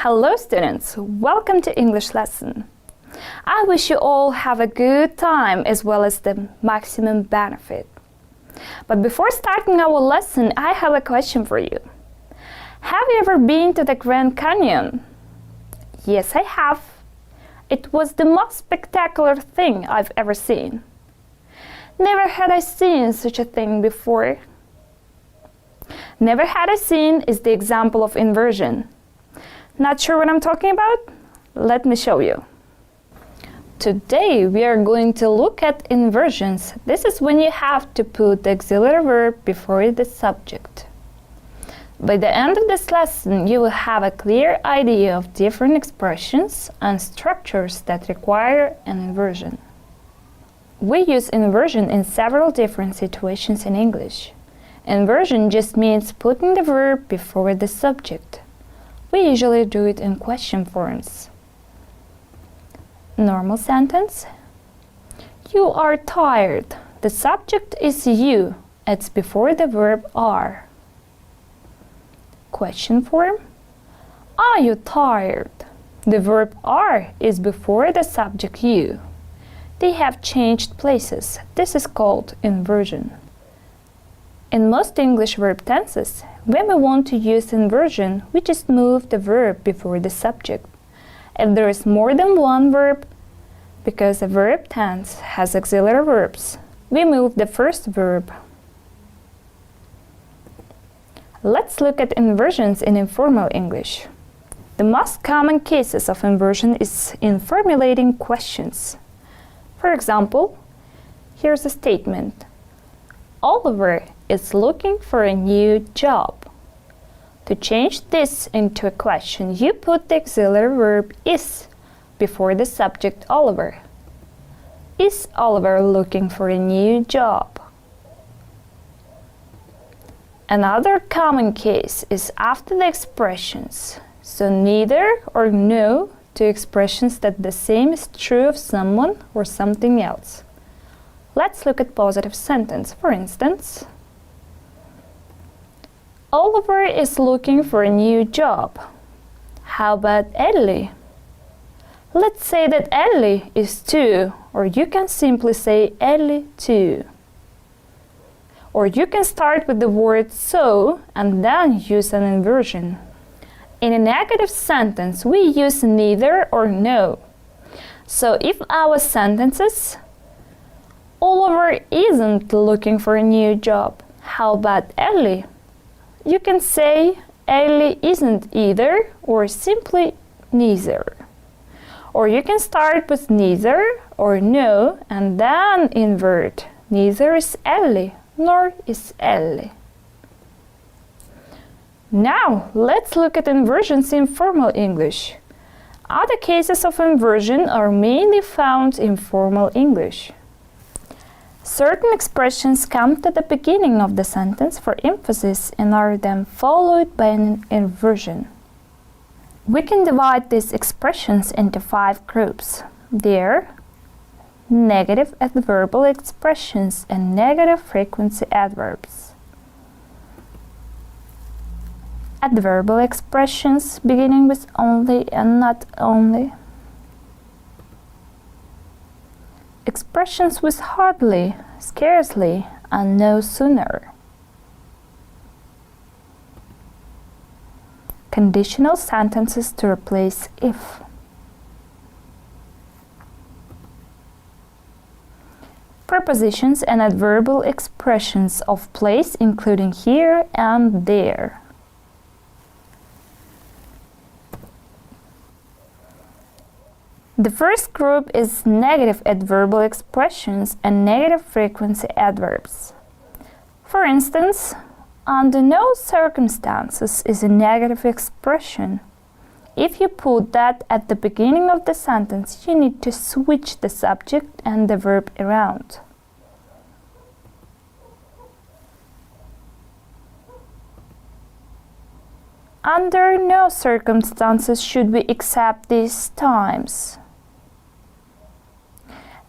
Hello students, welcome to English lesson. I wish you all have a good time as well as the maximum benefit. But before starting our lesson, I have a question for you. Have you ever been to the Grand Canyon? Yes, I have. It was the most spectacular thing I've ever seen. Never had I seen such a thing before. Never had I seen is the example of inversion. Not sure what I'm talking about? Let me show you. Today we are going to look at inversions. This is when you have to put the auxiliary verb before the subject. By the end of this lesson, you will have a clear idea of different expressions and structures that require an inversion. We use inversion in several different situations in English. Inversion just means putting the verb before the subject. We usually do it in question forms. Normal sentence. You are tired. The subject is you. It's before the verb are. Question form. Are you tired? The verb are is before the subject you. They have changed places. This is called inversion. In most English verb tenses, when we want to use inversion, we just move the verb before the subject. If there is more than one verb, because a verb tense has auxiliary verbs, we move the first verb. Let's look at inversions in informal English. The most common cases of inversion is in formulating questions. For example, here's a statement. Oliver is looking for a new job. To change this into a question, you put the auxiliary verb is before the subject Oliver. Is Oliver looking for a new job? Another common case is after the expressions. So neither or no, two expressions that the same is true of someone or something else. Let's look at positive sentence. For instance, Oliver is looking for a new job. How about Ellie? Let's say that Ellie is 2, or you can simply say Ellie 2. Or you can start with the word so and then use an inversion. In a negative sentence, we use neither or no. So if our sentence is Oliver isn't looking for a new job, how about Ellie? You can say Ellie isn't either or simply neither. Or you can start with neither or no and then invert. Neither is Ellie nor is Ellie. Now let's look at inversions in formal English. Other cases of inversion are mainly found in formal English. Certain expressions come to the beginning of the sentence for emphasis and are then followed by an inversion. We can divide these expressions into 5 groups. They are negative adverbial expressions and negative frequency adverbs. Adverbial expressions beginning with only and not only. Expressions with hardly, scarcely, and no sooner. Conditional sentences to replace if. Prepositions and adverbial expressions of place including here and there. The first group is negative adverbial expressions and negative frequency adverbs. For instance, under no circumstances is a negative expression. If you put that at the beginning of the sentence, you need to switch the subject and the verb around. Under no circumstances should we accept these times.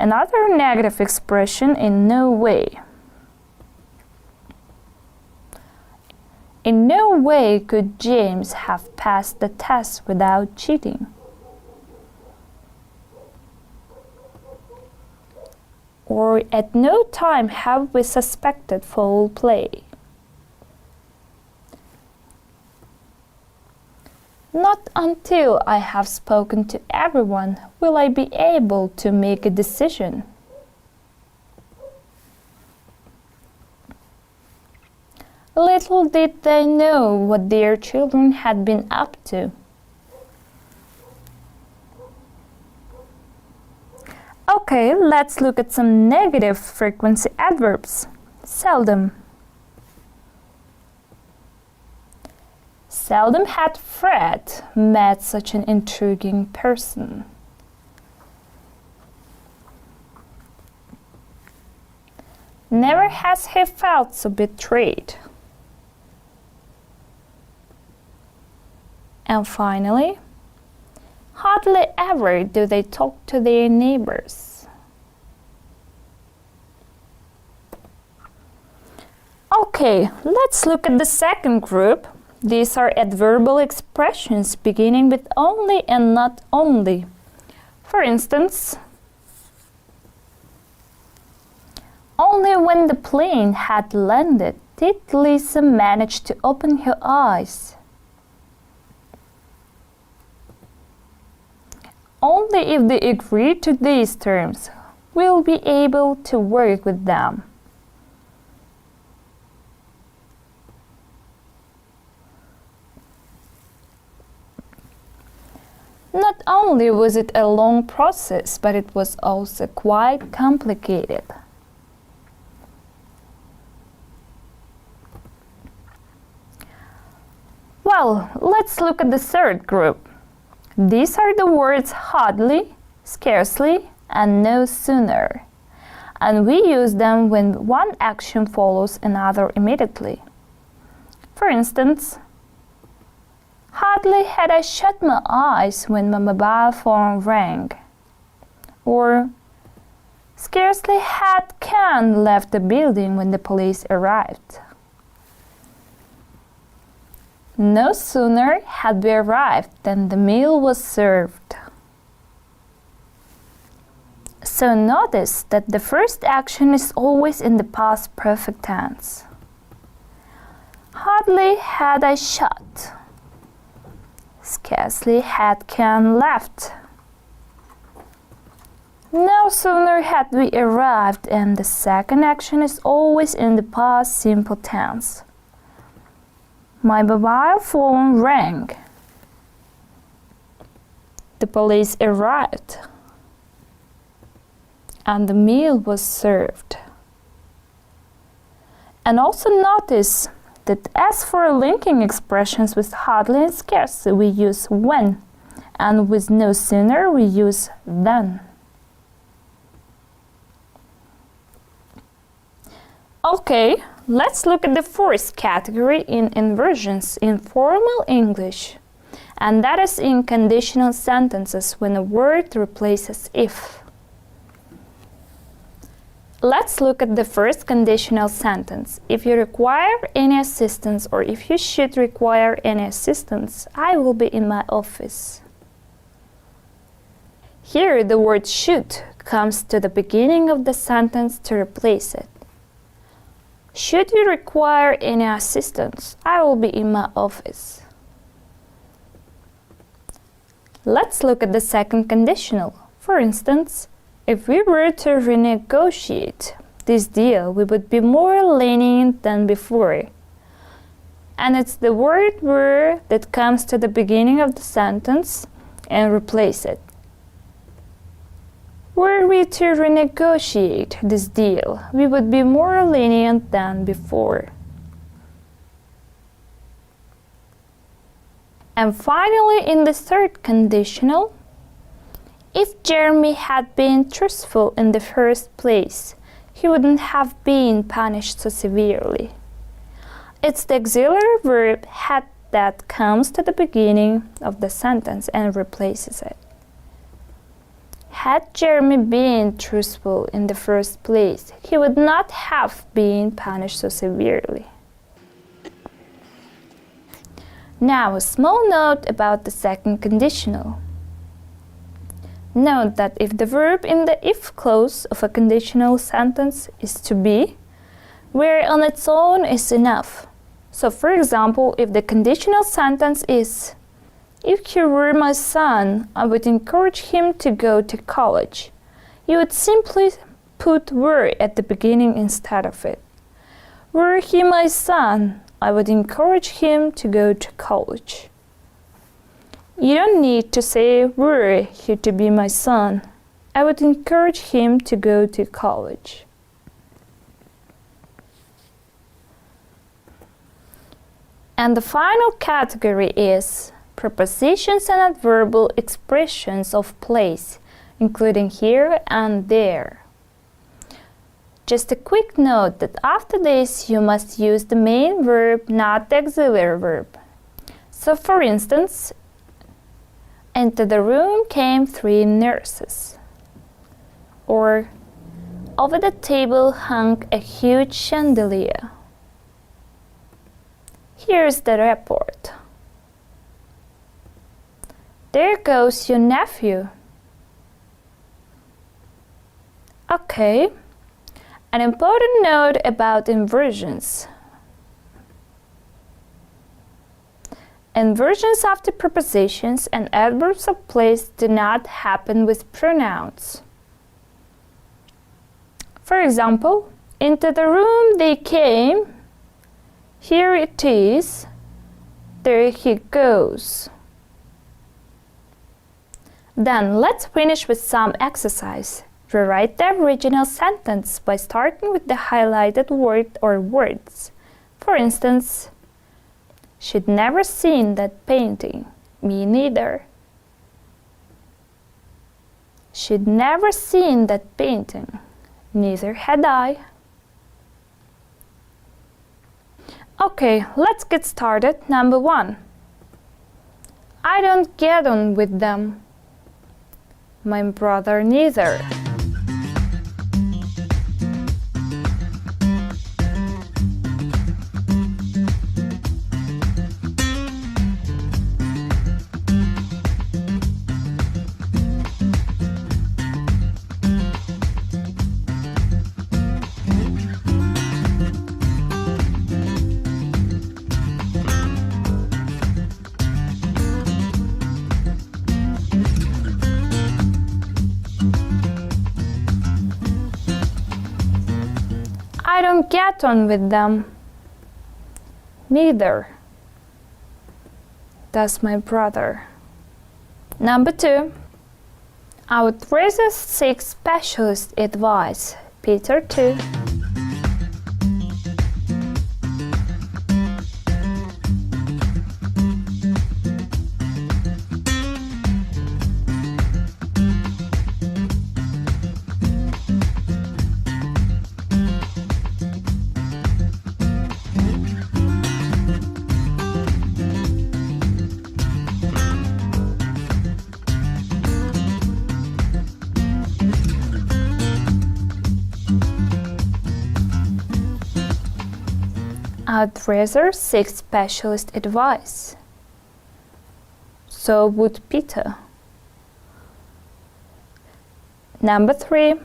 Another negative expression, in no way. In no way could James have passed the test without cheating. Or at no time have we suspected foul play. Not until I have spoken to everyone will I be able to make a decision. Little did they know what their children had been up to. Okay, let's look at some negative frequency adverbs. Seldom. Seldom had Fred met such an intriguing person. Never has he felt so betrayed. And finally, hardly ever do they talk to their neighbors. Okay, let's look at the second group. These are adverbial expressions beginning with only and not only. For instance, only when the plane had landed did Lisa manage to open her eyes. Only if they agree to these terms will be able to work with them. Not only was it a long process, but it was also quite complicated. Well, let's look at the third group. These are the words hardly, scarcely, and no sooner. And we use them when one action follows another immediately. For instance, hardly had I shut my eyes when my mobile phone rang. Or, scarcely had Ken left the building when the police arrived. No sooner had we arrived than the meal was served. So notice that the first action is always in the past perfect tense. Hardly had I shut. Scarcely had Ken left. No sooner had we arrived, and the second action is always in the past simple tense. My mobile phone rang. The police arrived. And the meal was served. And also notice that as for linking expressions with hardly and scarcely, we use when, and with no sooner, we use then. Okay, let's look at the fourth category in inversions in formal English, and that is in conditional sentences when a word replaces if. Let's look at the first conditional sentence. If you require any assistance, or if you should require any assistance, I will be in my office. Here the word should comes to the beginning of the sentence to replace it. Should you require any assistance, I will be in my office. Let's look at the second conditional. For instance, if we were to renegotiate this deal, we would be more lenient than before. And it's the word were that comes to the beginning of the sentence and replace it. Were we to renegotiate this deal, we would be more lenient than before. And finally, in the third conditional, if Jeremy had been truthful in the first place, he wouldn't have been punished so severely. It's the auxiliary verb had that comes to the beginning of the sentence and replaces it. Had Jeremy been truthful in the first place, he would not have been punished so severely. Now a small note about the second conditional. Note that if the verb in the if clause of a conditional sentence is to be, where on its own is enough. So for example, if the conditional sentence is, if he were my son, I would encourage him to go to college, you would simply put were at the beginning instead of it. Were he my son, I would encourage him to go to college. You don't need to say, were he to be my son, I would encourage him to go to college. And the final category is prepositions and adverbial expressions of place, including here and there. Just a quick note that after this you must use the main verb, not the auxiliary verb. So for instance, into the room came 3 nurses. Or, over the table hung a huge chandelier. Here's the report. There goes your nephew. Okay, an important note about inversions. Inversions after prepositions and adverbs of place do not happen with pronouns. For example, into the room they came, here it is, there he goes. Then let's finish with some exercise. Rewrite the original sentence by starting with the highlighted word or words. For instance, she'd never seen that painting. Me neither. She'd never seen that painting. Neither had I. Okay, let's get started. Number 1. I don't get on with them. My brother neither. I don't get on with them. Neither does my brother. Number 2. I would rather seek specialist advice. Peter 2. I'd rather seek specialist advice. So would Peter. Number 3.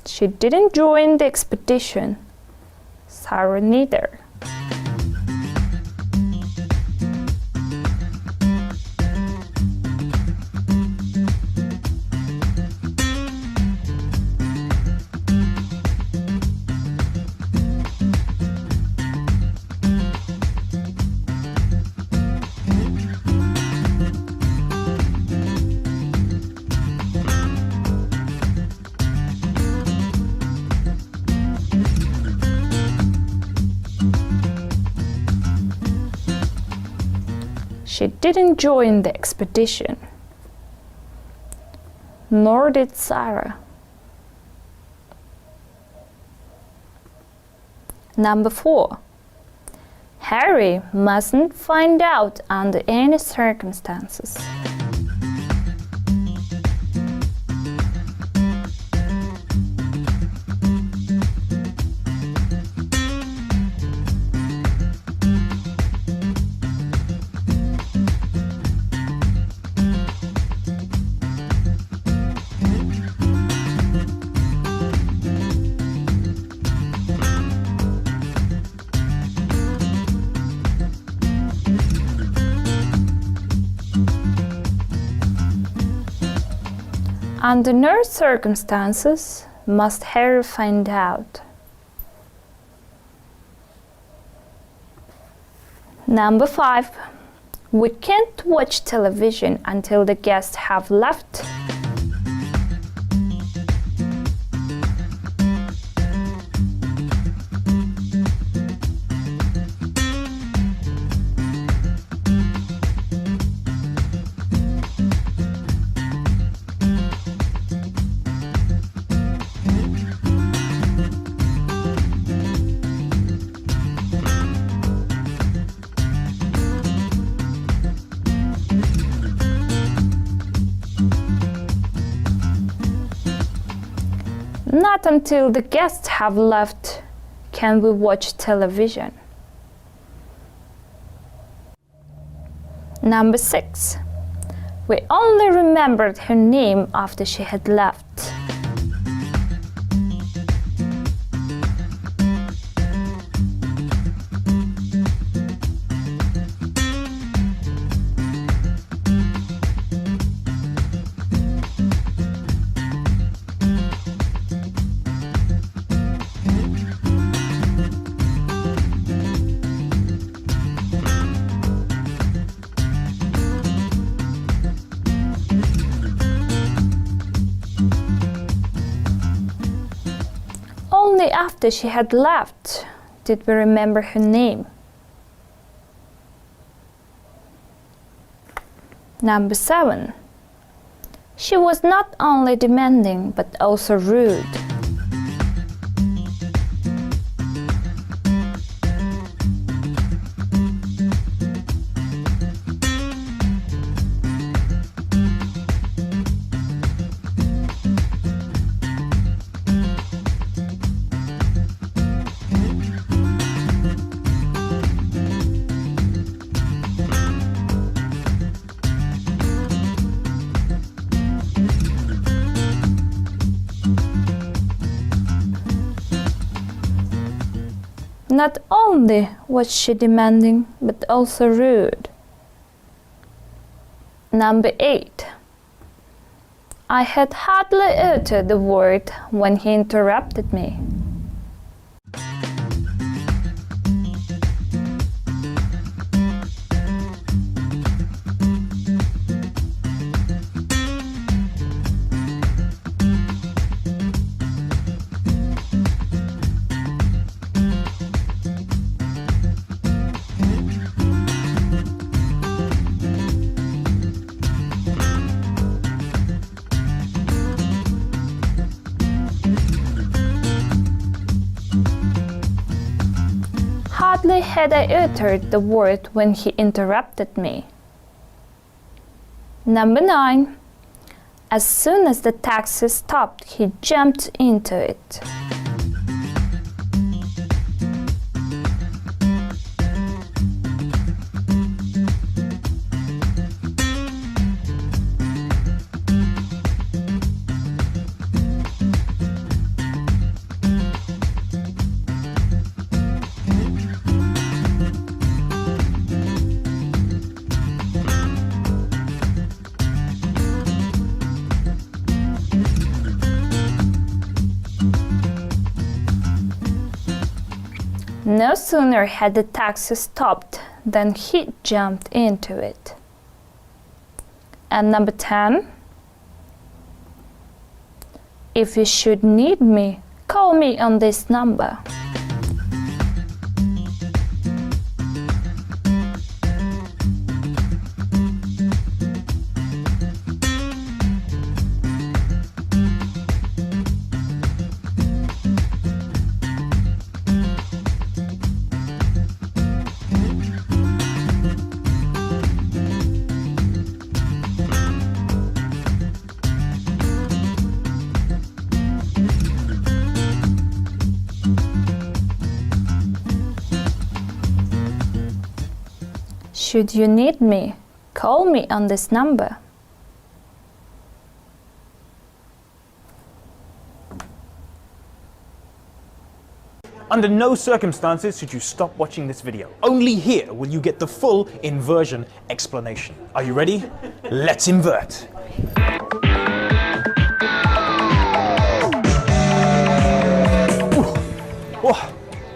She didn't join the expedition. Sarah neither. She didn't join the expedition. Nor did Sarah. Number 4. Harry mustn't find out under any circumstances. Under no circumstances must Harry find out. Number 5. We can't watch television until the guests have left. Not until the guests have left can we watch television. Number 6. We only remembered her name after she had left. Only after she had left did we remember her name. Number 7. She was not only demanding but also rude. Not only was she demanding, but also rude. Number 8. I had hardly uttered the word when he interrupted me. Hardly had I uttered the word when he interrupted me. Number 9. As soon as the taxi stopped, he jumped into it. No sooner had the taxi stopped than he jumped into it. And number 10. If you should need me, call me on this number. Should you need me, call me on this number. Under no circumstances should you stop watching this video. Only here will you get the full inversion explanation. Are you ready? Let's invert.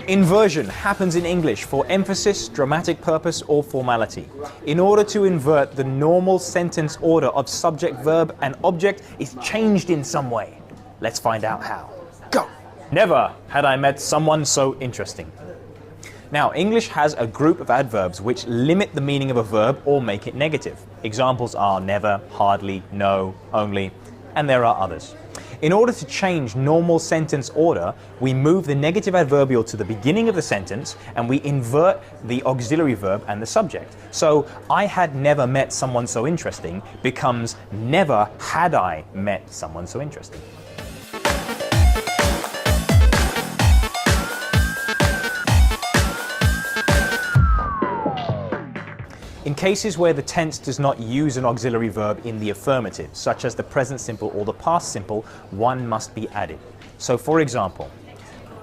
Inversion happens in English for emphasis, dramatic purpose, or formality. In order to invert, the normal sentence order of subject, verb, and object is changed in some way. Let's find out how. Go! Never had I met someone so interesting. Now, English has a group of adverbs which limit the meaning of a verb or make it negative. Examples are never, hardly, no, only, and there are others. In order to change normal sentence order, we move the negative adverbial to the beginning of the sentence and we invert the auxiliary verb and the subject. So, I had never met someone so interesting becomes never had I met someone so interesting. In cases where the tense does not use an auxiliary verb in the affirmative, such as the present simple or the past simple, one must be added. So for example,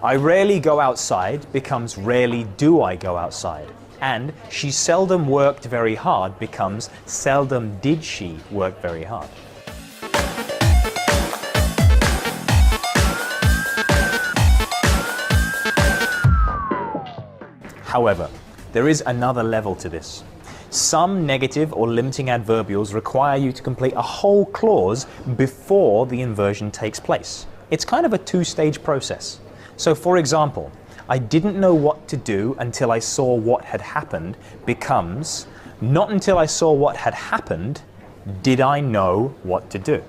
I rarely go outside becomes rarely do I go outside. And she seldom worked very hard becomes seldom did she work very hard. However, there is another level to this. Some negative or limiting adverbials require you to complete a whole clause before the inversion takes place. It's kind of a two-stage process. So for example, I didn't know what to do until I saw what had happened becomes not until I saw what had happened did I know what to do.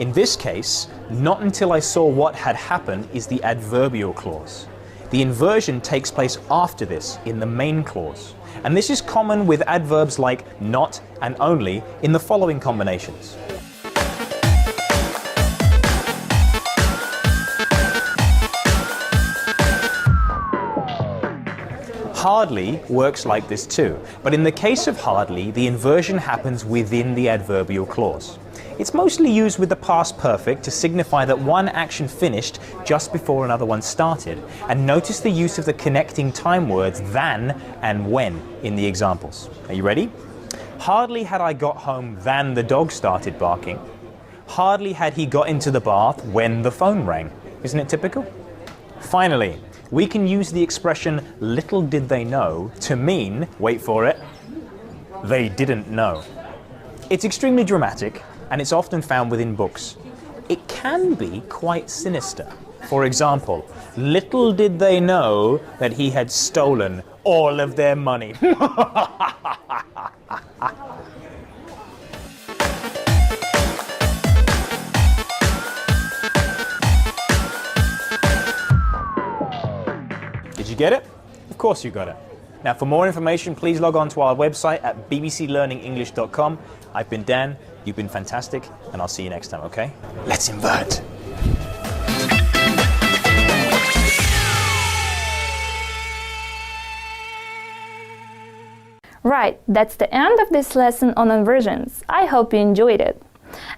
In this case, not until I saw what had happened is the adverbial clause. The inversion takes place after this in the main clause. And this is common with adverbs like not and only in the following combinations. Hardly works like this too, but in the case of hardly, the inversion happens within the adverbial clause. It's mostly used with the past perfect to signify that one action finished just before another one started. And notice the use of the connecting time words than and when in the examples. Are you ready? Hardly had I got home than the dog started barking. Hardly had he got into the bath when the phone rang. Isn't it typical? Finally, we can use the expression little did they know to mean, wait for it, they didn't know. It's extremely dramatic, and it's often found within books. It can be quite sinister. For example, little did they know that he had stolen all of their money. Did you get it? Of course you got it. Now for more information, please log on to our website at bbclearningenglish.com. I've been Dan. You've been fantastic, and I'll see you next time, okay? Let's invert! Right, that's the end of this lesson on inversions. I hope you enjoyed it.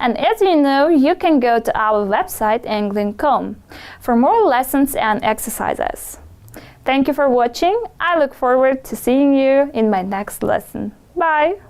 And as you know, you can go to our website England.com for more lessons and exercises. Thank you for watching. I look forward to seeing you in my next lesson. Bye!